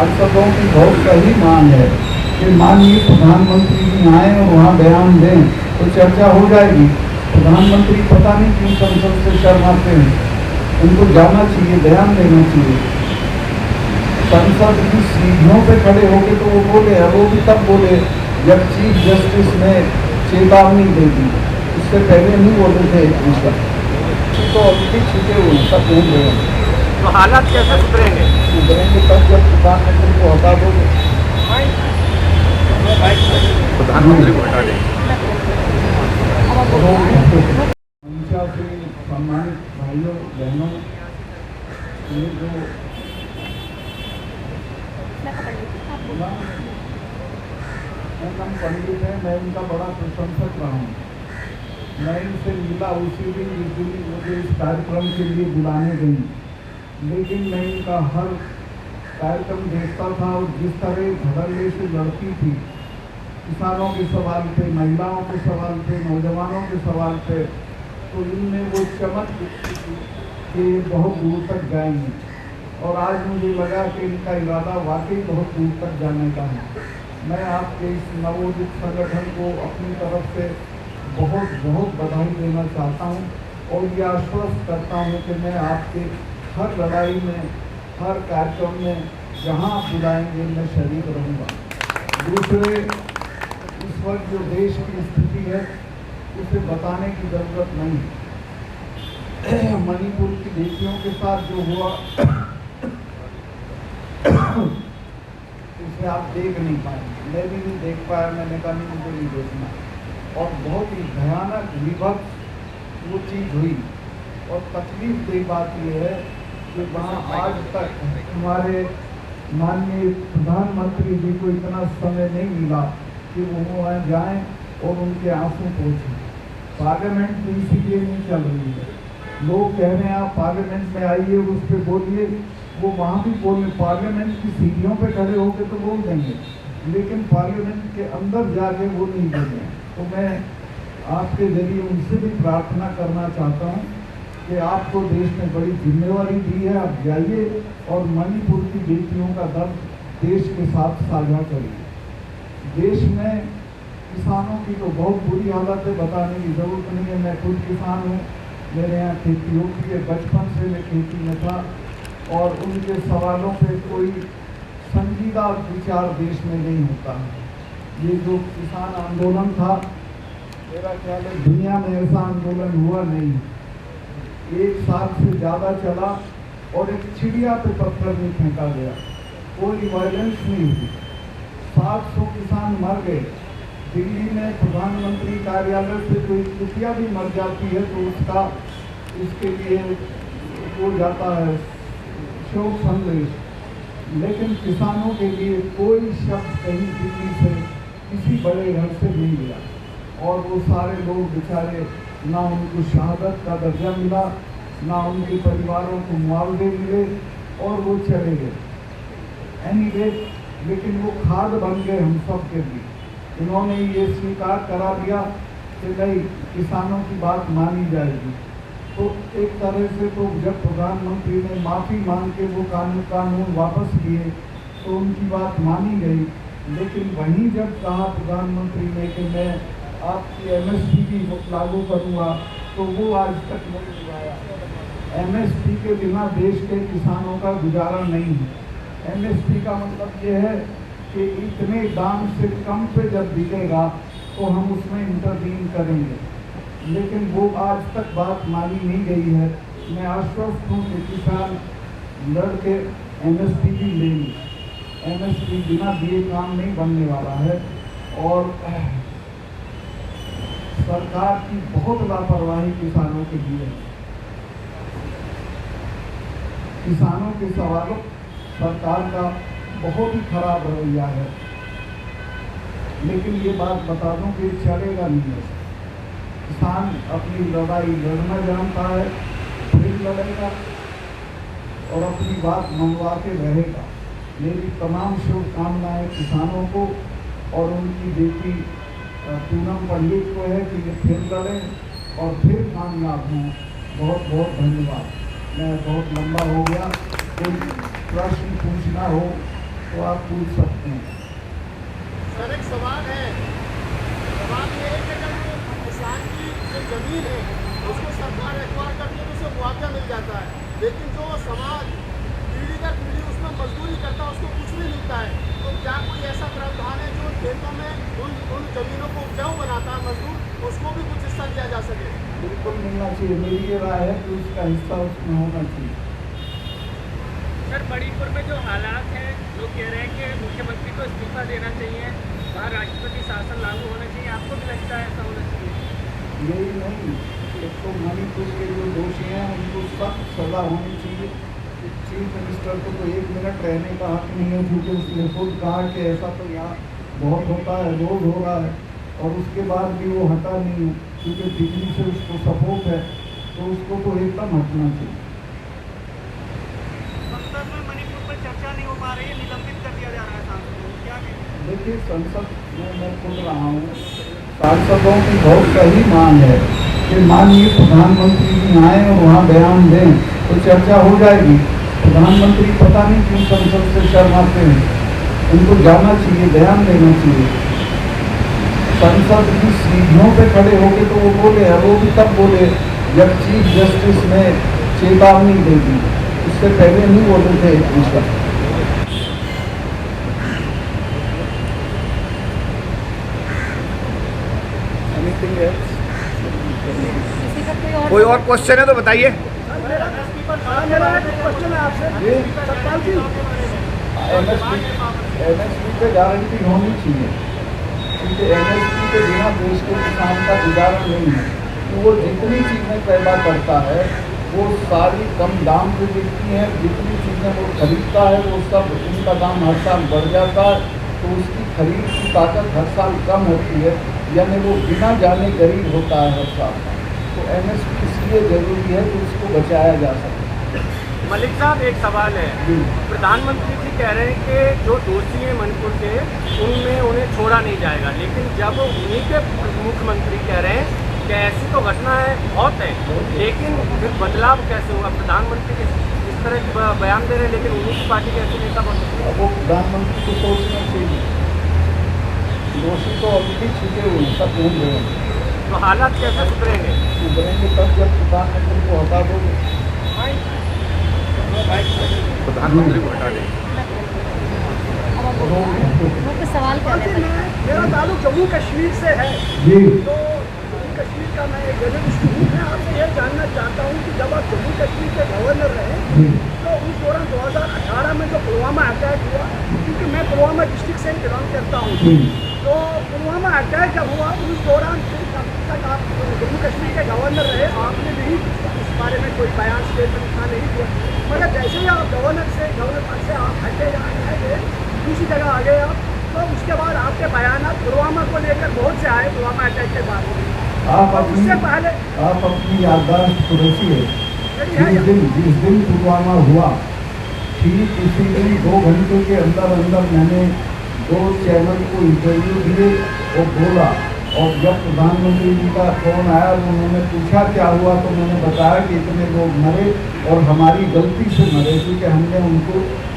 पार्षदों की बहुत सही मांग है कि माननीय प्रधानमंत्री जी आए और वहाँ बयान दें तो चर्चा हो जाएगी। प्रधानमंत्री पता नहीं क्यों संसद से शर्माते हैं, उनको जाना चाहिए, बयान देना चाहिए। संसद की सीढ़ियों पे खड़े होके तो वो बोले, और वो भी तब बोले जब चीफ जस्टिस ने चेतावनी दे दी, उससे पहले नहीं बोले थे एक दूसरा। तो अभी छूटे हुए सब घूम रहे हैं। तो हालात कैसे सुधरेंगे? सुधरेंगे तब जब प्रधानमंत्री को हटा दोगे। प्रधानमंत्री को हटा देंगे। मंचा से सम्मानित भाइयों बहनों, ये जो पंडित है, मैं इनका बड़ा प्रशंसक रहा हूँ। मैं इनसे मिला उसी दिन जिस दिन मुझे इस कार्यक्रम के लिए बुलाने गई, लेकिन मैं इनका हर कार्यक्रम देखता था और जिस तरह धड़ल्ले से लड़ती थी, किसानों के सवाल पे, महिलाओं के सवाल पे, नौजवानों के सवाल पे, तो इनमें वो चमक दिखती थी कि बहुत दूर तक जाएंगे। और आज मुझे लगा कि इनका इरादा वाकई बहुत दूर तक जाने का है। मैं आपके इस नवोदित संगठन को अपनी तरफ से बहुत बहुत बधाई देना चाहता हूँ और ये आश्वस्त करता हूँ कि मैं आपके हर लड़ाई में, हर कार्यक्रम में जहाँ आप बुलाएंगे मैं शरीक रहूँगा। दूसरे, इस वक्त जो देश की स्थिति है उसे बताने की ज़रूरत नहीं। मणिपुर की बेटियों के साथ जो हुआ उसे आप देख नहीं पाए, मैं भी नहीं देख पाया, मैंने कहा नहीं, मुझे नहीं देखना। और बहुत ही भयानक विभत्स वो चीज़ हुई। और तकलीफ देह बात यह है कि वहाँ आज तक हमारे माननीय प्रधानमंत्री जी को इतना समय नहीं मिला कि वो वहाँ जाएं और उनके आंसू पहुँचे। पार्लियामेंट भी इसीलिए नहीं चल रही है। लोग कह रहे हैं आप पार्लियामेंट में आइए और उस पर बोलिए, वो वहाँ भी बोले, पार्लियामेंट की सीढ़ियों पे खड़े होकर तो बोल देंगे, लेकिन पार्लियामेंट के अंदर जाके वो नहीं बोलेंगे। तो मैं आपके जरिए उनसे भी प्रार्थना करना चाहता हूँ कि आपको देश ने बड़ी जिम्मेवारी दी है, आप जाइए और मणिपुर की बेटियों का दर्द देश के साथ साझा करिए। देश में किसानों की तो बहुत बुरी हालत है, बताने की ज़रूरत नहीं है। मैं खुद किसान हूँ, मेरे यहाँ खेती होती है, बचपन से मैं खेती में था और उनके सवालों पे कोई संजीदा विचार देश में नहीं होता है। ये जो किसान आंदोलन था, मेरा ख्याल है दुनिया में ऐसा आंदोलन हुआ नहीं। 1 साल से ज़्यादा चला और एक चिड़िया पे पत्थर नहीं फेंका गया, कोई वायलेंस नहीं हुई। 700 किसान मर गए। दिल्ली में प्रधानमंत्री कार्यालय से कोई कुतिया भी मर जाती है तो उसका इसके लिए हो जाता है शोक संदेश, लेकिन किसानों के लिए कोई शब्द कहीं दिल्ली से किसी बड़े घर से नहीं गया। और वो सारे लोग बेचारे, ना उनको शहादत का दर्जा मिला, ना उनके परिवारों को मुआवजे मिले और वो चले गए। एनीवे, लेकिन वो खाद बन गए हम सब के लिए। इन्होंने ये स्वीकार करा दिया कि नहीं, किसानों की बात मानी जाएगी। तो एक तरह से तो जब प्रधानमंत्री ने माफ़ी मांग के वो कानून वापस लिए तो उनकी बात मानी गई। लेकिन वहीं जब कहा प्रधानमंत्री ने कि मैं आपकी MSP भी लागू करूँगा, तो वो आज तक नहीं दिलाया। MSP के बिना देश के किसानों का गुजारा नहीं है। MSP का मतलब ये है कि इतने दाम से कम पे जब बिकेगा तो हम उसमें इंटरवीन करेंगे, लेकिन वो आज तक बात मानी नहीं गई है। मैं आश्वस्त हूँ कि किसान लड़के MSP भी लेंगे। MSP बिना दिए काम नहीं बनने वाला है। और सरकार की बहुत लापरवाही किसानों के लिए, किसानों के सवालों सरकार का बहुत ही खराब रवैया है। लेकिन ये बात बता दूं कि चलेगा नहीं है। किसान अपनी लड़ाई लड़ना जानता है, फिर लड़ेगा और अपनी बात मनवा के रहेगा। मेरी तमाम शुभकामनाएं किसानों को और उनकी बेटी पूनम पंडित को है कि ये फिर लड़ें और फिर कामयाब हों। बहुत बहुत धन्यवाद। मैं बहुत लंबा हो गया। कोई प्रश्न पूछना हो तो आप पूछ सकते हैं। सर एक सवाल है, सवाल ये है कि अगर किसान की जो जमीन है उसको सरकार एक्वायर करती है तो उसे मुआवजा मिल जाता है, लेकिन जो समाज पीढ़ी दर पीढ़ी उसमें मजदूरी करता है उसको कुछ नहीं मिलता है। तो क्या कोई ऐसा प्रावधान है जो खेतों में उन जमीनों को उपजाऊ बनाता है मजदूर, उसको भी कुछ हिस्सा दिया जा सके? बिल्कुल मिलना चाहिए, मेरी ये राय है कि उसका हिस्सा उसमें होना चाहिए। सर मणिपुर में जो हालात हैं, लोग कह रहे हैं कि मुख्यमंत्री को इस्तीफा देना चाहिए, वहाँ राष्ट्रपति शासन लागू होना चाहिए, आपको भी लगता है ऐसा होना चाहिए? यही नहीं, एक तो मणिपुर के जो दोषी हैं उनको सख्त सजा होनी चाहिए। चीफ मिनिस्टर को तो 1 मिनट रहने का हक नहीं है, क्योंकि उसने खुद कहा कि ऐसा तो यहाँ बहुत होता है, रोज हो रहा है, और उसके बाद भी वो हटा नहीं, क्योंकि दिल्ली से उसको सपोर्ट है, तो उसको तो एकदम हटना चाहिए। संसद में मणिपुर पर चर्चा नहीं हो पा रही है, निलंबित कर दिया जा रहा है सांसदों को, क्या कहें? देखिए, संसद में मैं खुद रहा हूँ, सांसदों की बहुत सही मांग है कि माननीय प्रधानमंत्री जी आए और वहाँ बयान दें तो चर्चा हो जाएगी। प्रधानमंत्री पता नहीं क्यों संसद से शर्माते हैं, उनको जाना चाहिए, बयान देना चाहिए। संसद की सीढ़ियों पे खड़े होके तो वो बोले, और वो भी तब बोले जब चीफ जस्टिस ने चेतावनी दे दी, उससे पहले नहीं बोले थे एक दूसरा। Anything else? कोई और क्वेश्चन है तो बताइए। मेरा एक क्वेश्चन है आपसे सतपाल जी। एमएसपी पे गारंटी होनी चाहिए, क्योंकि एमएसपी के बिना देश के किसान का गुजारा नहीं है। तो वो जितनी चीज़ें पैदा करता है वो सारी कम दाम पे बिकती हैं, जितनी चीज़ें वो खरीदता है वो सब उनका दाम हर साल बढ़ जाता है, तो उसकी खरीद की ताकत हर साल कम होती है, यानी वो बिना जाने गरीब होता है हर साल। तो एमएसपी इसलिए ज़रूरी है कि उसको बचाया जा सके। मलिक साहब एक सवाल है, जी। प्रधानमंत्री जी कह रहे हैं कि जो दोषी हैं मणिपुर के उनमें उन्हें छोड़ा नहीं जाएगा, लेकिन जब उन्हीं के मुख्यमंत्री कह रहे हैं कि ऐसी तो घटना है बहुत है, लेकिन फिर बदलाव कैसे होगा? प्रधानमंत्री इस तरह बयान दे रहे हैं, लेकिन उन्हीं की पार्टी के ऐसे नेता बन सकते हैं। वो प्रधानमंत्री को सोचना चाहिए, दोषी तो अभी छुटे हुए सब घूम रहे हैं, तो हालात कैसे सुधरेंगे? उभरेंगे तब जब प्रधानमंत्री को हटा दोगे। प्रधानमंत्री को हटा दें। मुख्य सवाल क्या है? मेरा ताल्लुक जम्मू कश्मीर से है, जी। तो जम्मू कश्मीर का मैं एक जर्नलिस्ट हूँ। मैं आपसे ये जानना चाहता हूँ कि जब आप जम्मू कश्मीर के गवर्नर रहे जी। तो उस दौरान 2018 में जो पुलवामा अटैक हुआ, क्योंकि मैं पुलवामा डिस्ट्रिक्ट से बिलोंग करता हूँ, जी। तो पुलवामा अटैक जब हुआ उस दौरान जब तक आप जम्मू कश्मीर के गवर्नर रहे आपने भी इस बारे में कोई बयान स्टेटमेंट था नहीं दिया, मगर जैसे ही आप गवर्नर पद से आप हटे गए दूसरी जगह आ गए आप, तो उसके बाद आपके बयान पुलवामा को लेकर बहुत से आए पुलवामा अटैक के बाद। आप उससे पहले अपनी याददाश्त को रखिए। जिस दिन पुलवामा हुआ ठीक उसी दिन 2 घंटे के अंदर मैंने 2 चैनल को इंटरव्यू दिए और बोला, और जब प्रधानमंत्री जी का फोन आया तो उन्होंने पूछा क्या हुआ, तो मैंने बताया कि इतने लोग मरे और हमारी गलती से मरे, क्योंकि हमने उनको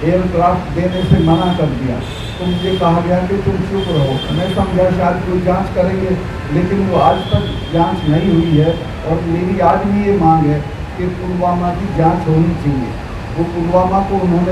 एयरक्राफ्ट देने से मना कर दिया। तो मुझे कहा गया कि तुम चुप रहो। मैं समझा शायद कोई जांच करेंगे, लेकिन वो आज तक जांच नहीं हुई है, और मेरी आज भी ये मांग है कि पुलवामा की जांच होनी चाहिए। वो पुलवामा को उन्होंने